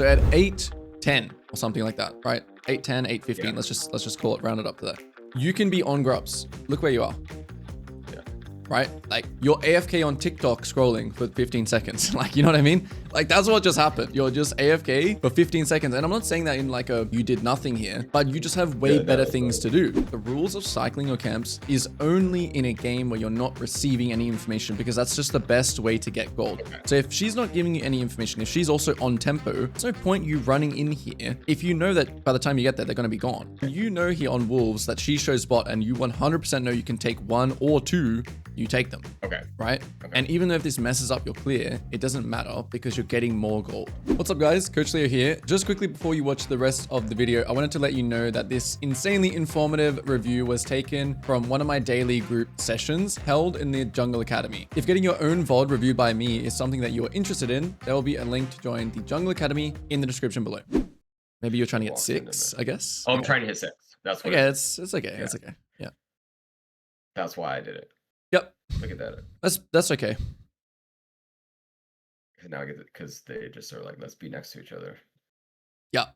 So at 8:10 or something like that, right? 8:10, 8:15. Yeah. Let's just call it rounded up to that. You can be on grubs. Look where you are. Right? Like you're AFK on TikTok scrolling for 15 seconds. Like, you know what I mean? Like that's what just happened. You're just AFK for 15 seconds. And I'm not saying that in like a, you did nothing here, but you just have way better things to do. The rules of cycling your camps is only in a game where you're not receiving any information, because that's just the best way to get gold. So if she's not giving you any information, if she's also on tempo, there's no point you running in here if you know that by the time you get there, they're going to be gone. You know here on Wolves that she shows bot and you 100% know you can take one or two, you take them. Okay. Right? Okay. And even though if this messes up your clear, it doesn't matter because you're getting more gold. What's up guys? Coach Leo here. Just quickly before you watch the rest of the video, I wanted to let you know that this insanely informative review was taken from one of my daily group sessions held in the Jungle Academy. If getting your own VOD reviewed by me is something that you are interested in, there will be a link to join the Jungle Academy in the description below. Maybe you're trying to get 6, I guess. Oh, I'm trying to hit 6. That's what okay, it's okay. Yeah. It's okay. Yeah. That's why I did it. Yep. Look at that. That's okay. Now I get it because they just are like, let's be next to each other. Yeah.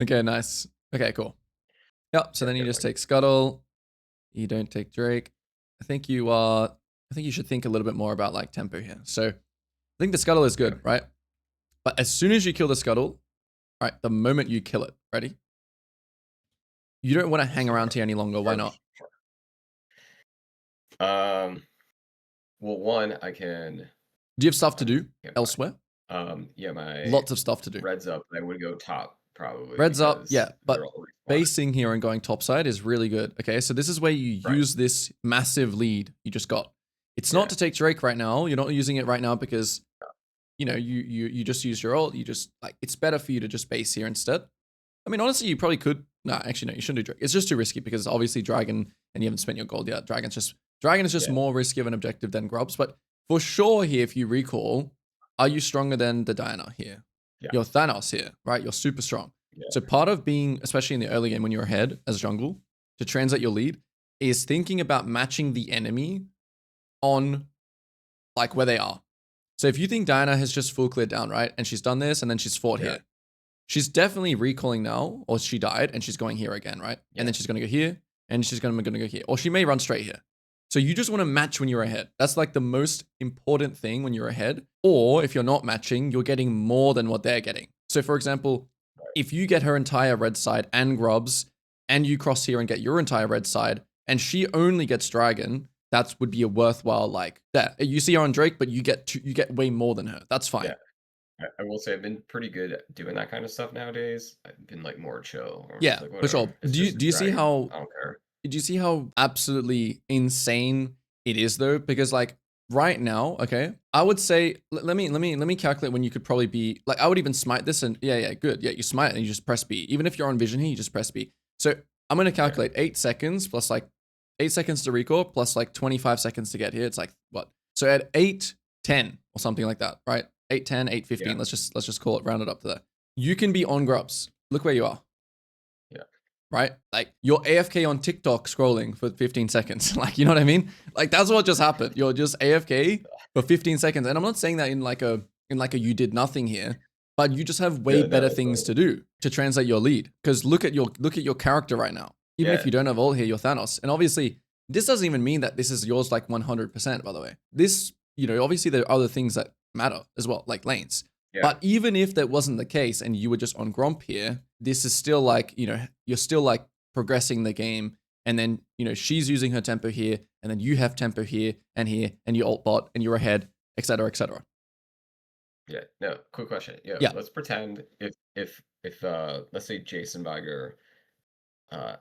Okay, nice. Okay, cool. Yep. So then you just take Scuttle. You don't take Drake. I think you should think a little bit more about like tempo here. So I think the Scuttle is good, right? But as soon as you kill the Scuttle, all right, the moment you kill it, ready? You don't want to hang around here any longer. Why not? Well, one, I can. Do you have stuff to do elsewhere? Yeah, my lots of stuff to do. Red's up. I would go top probably. Red's up, yeah, but basing here and going topside is really good. Okay, so this is where you use this massive lead you just got. It's not to take Drake right now. You're not using it right now because you know you just use your ult. You just like it's better for you to just base here instead. I mean, honestly, you probably could. No, actually, no, you shouldn't do Drake. It's just too risky because obviously Dragon and you haven't spent your gold yet. Dragon is just more risky of an objective than Grubs. But for sure here, if you recall, are you stronger than the Diana here? Yeah. You're Thanos here, right? You're super strong. Yeah. So part of being, especially in the early game when you're ahead as jungle, to translate your lead is thinking about matching the enemy on like where they are. So if you think Diana has just full cleared down, right? And she's done this and then she's fought here. She's definitely recalling now, or she died and she's going here again, right? Yeah. And then she's going to go here and she's going to go here. Or she may run straight here. So you just want to match when you're ahead. That's like the most important thing when you're ahead. Or if you're not matching, you're getting more than what they're getting. So for example, if you get her entire red side and Grubs and you cross here and get your entire red side and she only gets Dragon, that would be a worthwhile like that. You see her on Drake, but you get way more than her. That's fine. Yeah. I will say I've been pretty good at doing that kind of stuff nowadays. I've been like more chill. Yeah, like, for sure. Do you see how? I don't care. Do you see how absolutely insane it is though? Because like right now, okay, I would say let me calculate when you could probably be like I would even smite this and good. Yeah, you smite and you just press B. Even if you're on vision here, you just press B. So I'm gonna calculate 8 seconds plus like 8 seconds to recall plus like 25 seconds to get here. It's like what? So at 8:10 or something like that, right? 8:10, 8:15. Yeah. Let's just call it rounded up to that. You can be on grubs. Look where you are. Yeah. Right? Like you're AFK on TikTok scrolling for 15 seconds. Like, you know what I mean? Like that's what just happened. You're just AFK for 15 seconds. And I'm not saying that in like a you did nothing here, but you just have way better things to do to translate your lead. Because look at your character right now. Even if you don't have ult here, you're Thanos. And obviously, this doesn't even mean that this is yours like 100%, by the way. This, you know, obviously there are other things that matter as well, like lanes. Yeah. But even if that wasn't the case and you were just on Gromp here, this is still like, you know, you're still like progressing the game. And then, you know, she's using her tempo here and then you have tempo here and you ult bot and you're ahead, et cetera, et cetera. Yeah, no, quick question. Yeah. Let's pretend if let's say Jason Biger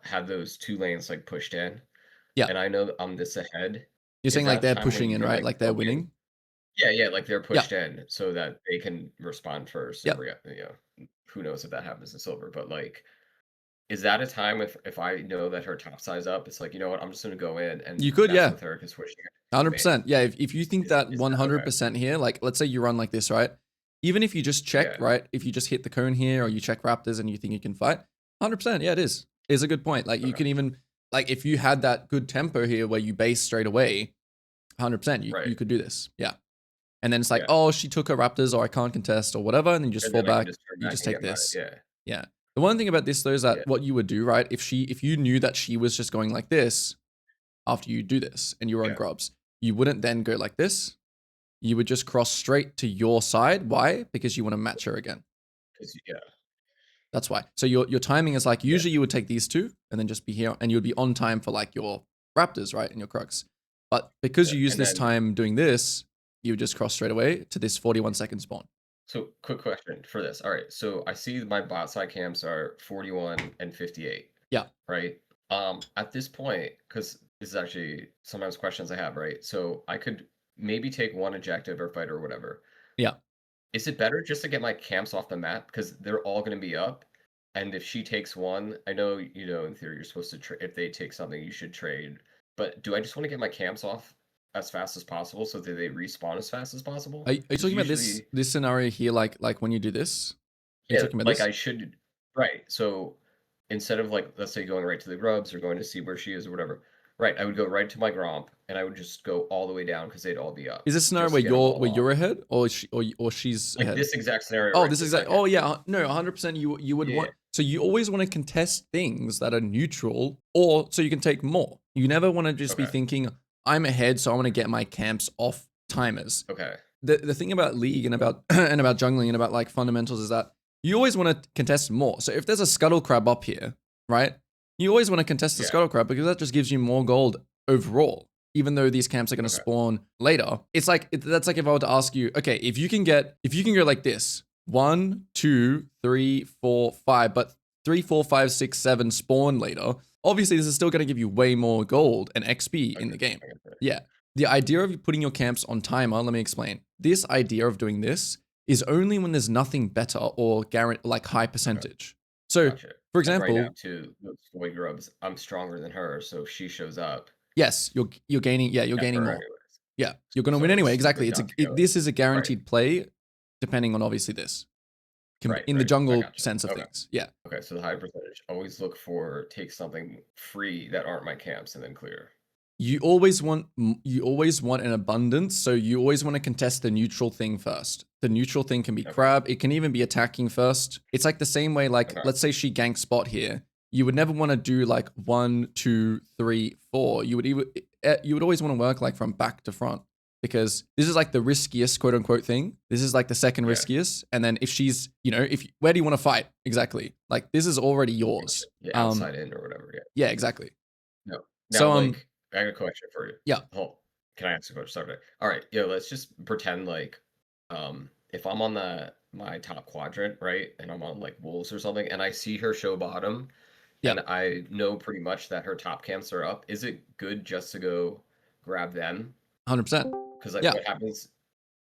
had those 2 lanes like pushed in. Yeah. And I know I'm this ahead. You're saying like they're pushing in, right? Like they're winning? Yeah, like they're pushed in so that they can respond first. You know, who knows if that happens in silver, but like, is that a time if I know that her top side's up, it's like, you know what, I'm just gonna go in and you could, with her because 100%. Yeah, if you think that 100% here, like let's say you run like this, right? Even if you just check, right? If you just hit the cone here or you check Raptors and you think you can fight, 100%. Yeah, it is. It's a good point. Like you can even like if you had that good tempo here where you base straight away, 100%, you Right. you could do this. Yeah. And then it's like, Yeah. oh, she took her raptors or I can't contest or whatever, and then you just And fall then I can back. just turn You back just and take get my this. yeah. Yeah. The one thing about this though is Yeah. that what you would do, right? If you knew that she was just going like this after you do this and you were on Yeah. grubs, you wouldn't then go like this. You would just cross straight to your side. Why? Because you want to match her again. 'Cause yeah. That's why. So your timing is like Yeah. usually you would take these two and then just be here and you would be on time for like your raptors, right? And your crux. But because Yeah. you use And this then time doing this, you would just cross straight away to this 41-second spawn. so quick question for this. All right. So I see my bot side camps are 41 and 58, Yeah. right? At this point, because this is actually sometimes questions I have, right? So I could maybe take one objective or fight or whatever. Yeah. Is it better just to get my camps off the map because they're all going to be up? And if she takes one, I know, in theory, you're supposed to trade. If they take something, you should trade. But do I just want to get my camps off as fast as possible so that they respawn as fast as possible? Are you Because talking about this usually, this scenario here, like when you do this? Are you yeah, talking about like this? I should, right. So instead of like, let's say going right to the grubs or going to see where she is or whatever, right, I would go right to my Gromp and I would just go all the way down because they'd all be up Is this scenario just to get them all where off. you're ahead or or she's Like ahead? this exact scenario Oh, right this this is like, second. oh yeah, no, 100%. You would Yeah. want, so you always want to contest things that are neutral, or so you can take more. You never want to just be Okay. thinking, I'm ahead, so I want to get my camps off timers. Okay. The thing about League and about and about jungling and about like fundamentals is that you always want to contest more. So if there's a scuttle crab up here, right? You always want to contest the Yeah. scuttle crab because that just gives you more gold overall. Even though these camps are going to Okay. spawn later, it's like that's like if I were to ask you, okay, if you can go like this, 1, 2, 3, 4, 5, but 3, 4, 5, 6, 7 spawn later. Obviously, this is still going to give you way more gold and XP in the game. Okay. Yeah. The idea of putting your camps on timer, let me explain. This idea of doing this is only when there's nothing better or like high percentage. So, Gotcha. for Like right now example, too, those Soy Grubs, I'm stronger than her, so if she shows up, yes, you're gaining. Yeah, you're get gaining her more. anyways. Yeah, you're gonna win So anyway. it's Exactly. stupid not to go. This is a Right. guaranteed play, depending on obviously this Right. in the I jungle gotcha. sense of Okay. things. Yeah. Okay. So the high percentage. Always look for take something free that aren't my camps and then clear. You always want an abundance, so you always want to contest the neutral thing first. The neutral thing can be Okay. crab, it can even be attacking first. It's like the same way, like Okay. let's say she ganks spot here. You would never want to do like 1, 2, 3, 4. You would always want to work like from back to front because this is like the riskiest quote unquote thing. This is like the second Yeah. riskiest. And then if she's, where do you want to fight? Exactly. Like this is already yours. Yeah, outside in or whatever. Yeah. Yeah, exactly. No. Now, So like, I got a question for you. yeah. Hold. Can I ask a question? Sorry. All right. Yeah. Let's just pretend like, if I'm on my top quadrant, right, and I'm on like wolves or something, and I see her show bottom, Yeah. and I know pretty much that her top camps are up. Is it good just to go grab them? 100%. Because like Yeah. what happens?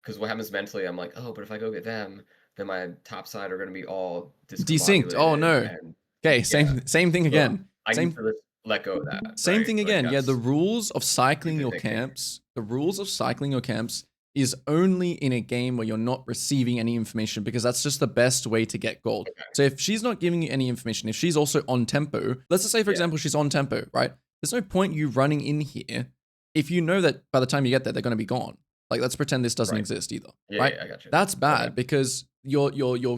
Because what happens mentally, I'm like, oh, but if I go get them, then my top side are going to be all Desynced. Oh discombobulated, no. and Okay, yeah. same thing So again. I need Same to just let go of that, same right? thing Like again. Yeah, the that's rules of cycling stupid your thinking. camps, the rules of cycling your camps is only in a game where you're not receiving any information because that's just the best way to get gold. Okay. So if she's not giving you any information, if she's also on tempo, let's just say for Yeah. example she's on tempo, right? There's no point you running in here if you know that by the time you get there they're going to be gone. Like let's pretend this doesn't Right. exist either, Yeah, right? yeah, I got you. That's bad Okay. because you're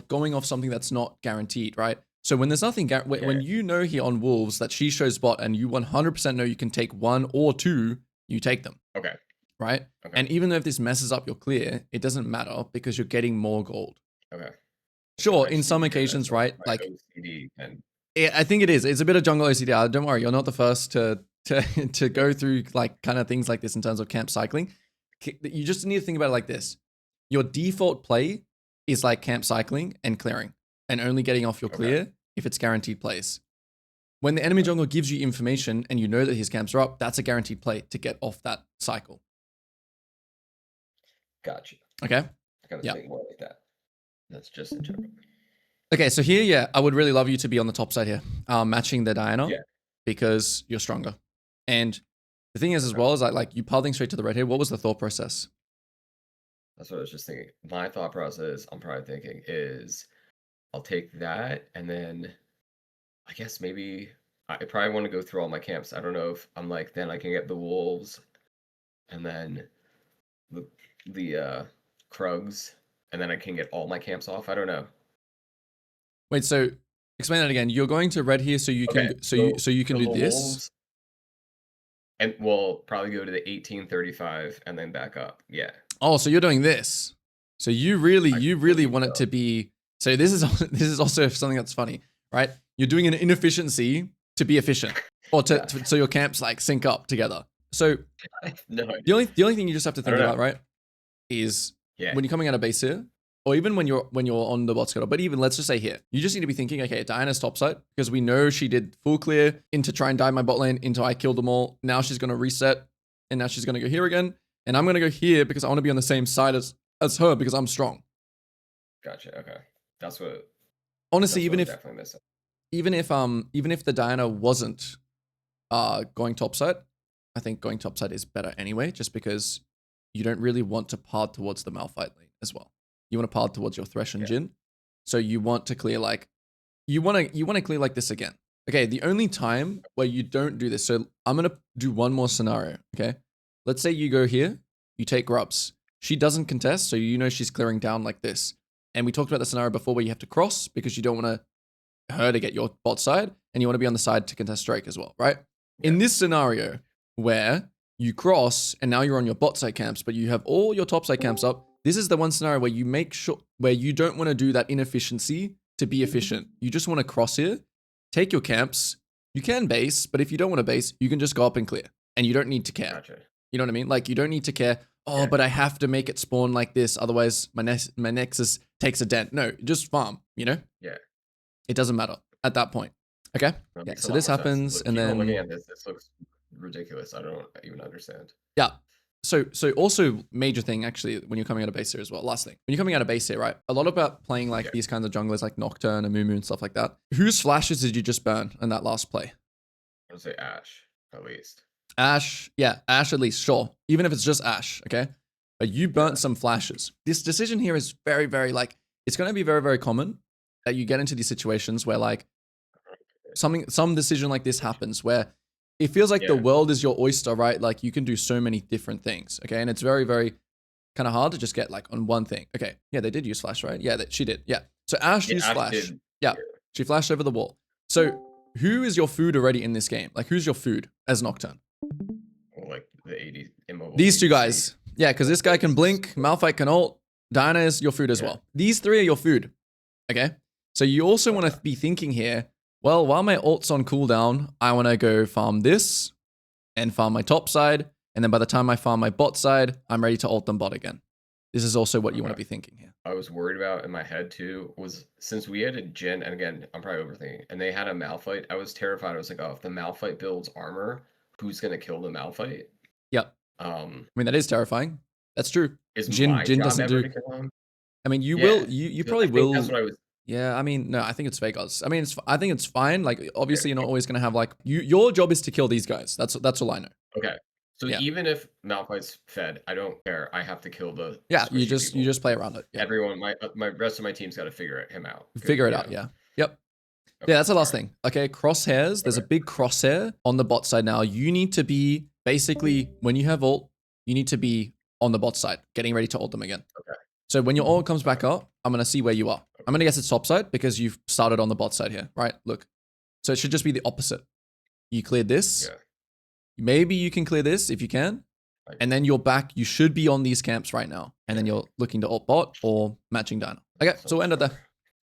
going off something that's not guaranteed, right? So when there's nothing, when you know here on Wolves that she shows bot and you 100% know you can take 1 or 2, you take them. Okay. Right? Okay. And even though if this messes up your clear, it doesn't matter because you're getting more gold. Okay. Sure, I in just some need to hear that occasions, so right? my Like, OCD and I think it is. It's a bit of jungle OCD. Don't worry, you're not the first to go through like kind of things like this in terms of camp cycling. You just need to think about it like this. Your default play is like camp cycling and clearing and only getting off your clear if it's guaranteed plays. When the enemy jungle gives you information and you know that his camps are up, that's a guaranteed play to get off that cycle. gotcha. Okay? I gotta think more like that. That's just in general. Okay, so here, yeah, I would really love you to be on the top side here, matching the Diana because you're stronger. And the thing is, as well, is like you pathing straight to the red here. What was the thought process? That's what I was just thinking. My thought process, I'm probably thinking, is I'll take that and then I guess maybe I probably want to go through all my camps. I don't know if I'm like, then I can get the wolves, and then the Krugs, and then I can get all my camps off. I don't know. Wait, so explain that again. You're going to red here so you can Okay, so you can so do the this. wolves, and we'll probably go to the 1835 and then back up. Yeah. Oh, so you're doing this. So you really want it to be. So this is this is also something that's funny, right? You're doing an inefficiency to be efficient, or so your camps like sync up together. So No, the only thing you just have to think about, right, is when you're coming out of base here, or even when you're on the bot schedule. But even let's just say here, you just need to be thinking, okay, Diana's topside because we know she did full clear into try and dive my bot lane into I killed them all. Now she's gonna reset, and now she's gonna go here again, and I'm gonna go here because I want to be on the same side as her because I'm strong. Gotcha. Okay, that's what. Honestly, that's even if the Diana wasn't going topside, I think going topside is better anyway, just because you don't really want to path towards the Malphite lane as well. You want to path towards your Thresh and Jhin. So you want to clear like you want to clear like this again. Okay, the only time where you don't do this, so I'm gonna do one more scenario. Okay, let's say you go here, you take grubs. She doesn't contest, so you know she's clearing down like this. And we talked about the scenario before where you have to cross because you don't want her to get your bot side, and you want to be on the side to contest Drake as well, right? Yeah. In this scenario where you cross and now you're on your bot side camps, but you have all your top side camps up, this is the one scenario where you make sure where you don't want to do that inefficiency to be efficient. You just want to cross here, take your camps. You can base, but if you don't want to base, you can just go up and clear, and you don't need to care. Gotcha. You know what I mean? Like you don't need to care. Oh, yeah, but I have to make it spawn like this, otherwise my Nexus takes a dent. No, just farm. You know? Yeah. It doesn't matter at that point. Okay. Yeah. So this happens, and then looking at this looks ridiculous. I don't even understand. Yeah. So also major thing actually when you're coming out of base here as well. Last thing, when you're coming out of base here, right? A lot about playing like these kinds of junglers like Nocturne and Mumu and stuff like that. Whose flashes did you just burn in that last play? I would say Ashe at least. Ashe, yeah, Ashe at least, sure. Even if it's just Ashe, okay? But you burnt some flashes. This decision here is very, very like, it's going to be very, very common that you get into these situations where like some decision like this happens where it feels like the world is your oyster, right? Like you can do so many different things, okay? And it's very, very kind of hard to just get like on one thing. Okay, yeah, they did use flash, right? Yeah, she did, yeah. So Ashe used flash. Yeah, she flashed over the wall. So who is your food already in this game? Like who's your food as Nocturne? Like the 80 immobile. These two guys. Yeah, because this guy can blink, Malphite can ult, Diana is your food as well. These three are your food, okay? So you also want to be thinking here, well, while my ult's on cooldown, I want to go farm this and farm my top side. And then by the time I farm my bot side, I'm ready to ult them bot again. This is also what you want to be thinking here. I was worried about in my head too, was since we had a Jhin, and again, I'm probably overthinking, and they had a Malphite, I was terrified. I was like, oh, if the Malphite builds armor, who's going to kill the Malphite? Yep. I mean, that is terrifying. That's true. Is Jhin doesn't do. I mean, you will. You probably will. That's what I was. Yeah, I mean, no, I think it's fake odds. I mean, I think it's fine. Like, obviously, you're not always gonna have like your job is to kill these guys. That's all I know. Okay. So even if Malphite's fed, I don't care. I have to kill the. Yeah, you just play around it. Yeah. Everyone, my rest of my team's got to figure him out. Figure it out. Yeah. Yep. Okay, yeah, that's the last thing. Okay, crosshairs. There's a big crosshair on the bot side now. You need to be basically when you have ult, you need to be on the bot side, getting ready to ult them again. Okay. So when your ult comes back up, I'm gonna see where you are. I'm gonna guess it's top side because you've started on the bot side here, right? Look. So it should just be the opposite. You cleared this. Yeah. Maybe you can clear this if you can. And then you're back. You should be on these camps right now. And then you're looking to ult bot or matching Dino. Okay, so we'll end it there.